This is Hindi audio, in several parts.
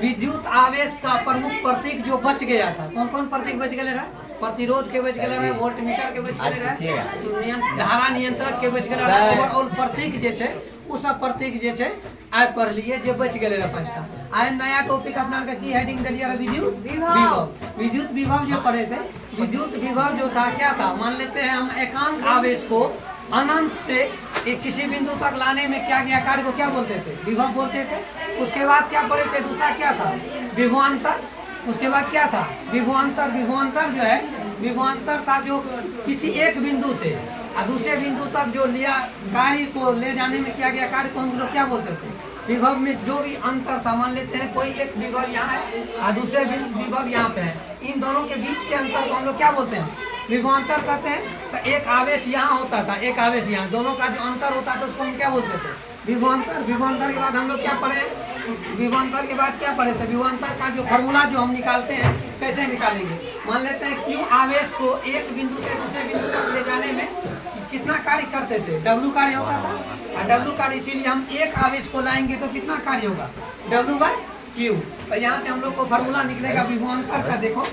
विद्युत आवेश का प्रमुख प्रतीक जो बच गया था, कौन कौन प्रतीक बच गए रहा? प्रतिरोध के बच गए रहा, वोल्टमीटर के बच गए रहा, धारा नियंत्रक के बच गए रहा, ओवरऑल प्रतीक जे छे उ सब प्रतीक जे छे आइ पढ़ लिए जे बच गए रहा पांचटा। आइ नया टॉपिक अपना का की हेडिंग दिया रहा? विद्युत विभव। विद्युत विभव जो पढ़े थे, विद्युत विभव जो था क्या था? मान लेते हैं हम एकांक आवेश को अनंत से एक किसी बिंदु तक लाने में क्या गया कार्य को क्या बोलते थे? विभव बोलते थे। उसके बाद क्या पढ़े थे? दूसरा क्या था? विभवांतर। उसके बाद क्या था? विभवांतर। विभवांतर जो है, विभवांतर था जो किसी एक बिंदु से और दूसरे बिंदु तक जो लिया कार्य को ले जाने में क्या गया कार्य को हम लोग क्या बोलते थे? विभव में जो भी अंतर था, मान लेते हैं कोई एक विभव यहाँ है और दूसरे विभव यहाँ पे है, इन दोनों के बीच के अंतर को हम लोग क्या बोलते हैं? विभवांतर कहते हैं। तो एक आवेश यहाँ होता था, एक आवेश यहाँ, दोनों का जो अंतर होता था उसको हम क्या बोलते थे? विभवांतर। विभवांतर के बाद हम लोग क्या पढ़े? विभवांतर के बाद क्या पढ़े थे? विभवांतर का जो फॉर्मूला जो हम निकालते हैं कैसे निकालेंगे? मान लेते हैं क्यू आवेश को एक बिंदु से दूसरे बिंदु तक ले जाने में कितना कार्य करते थे? W कार्य होता था। और W कार्य, इसीलिए हम एक आवेश को लाएंगे तो कितना कार्य होगा? W/Q। तो यहाँ से हम लोग को फॉर्मूला निकलेगा विभवांतर का। देखो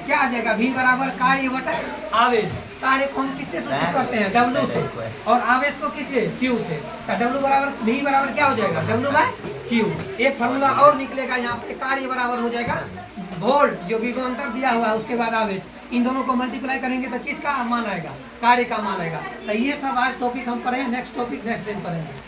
क्या आ जाएगा? V बराबर कार्य बटा आवेश। कार्य को हम किससे सूचित करते हैं? W से, और आवेश को किससे? Q से। तो W बराबर V बराबर क्या हो जाएगा? W/Q। एक फॉर्मूला और निकलेगा यहाँ पे, कार्य बराबर हो जाएगा वोल्ट, जो विभवांतर दिया हुआ है उसके बाद आवेश, इन दोनों को मल्टीप्लाई करेंगे तो किसका मान आएगा? कार्य का मान आएगा। तो ये सब आज टॉपिक हम पढ़े, नेक्स्ट टॉपिक नेक्स्ट दिन पढ़ेंगे।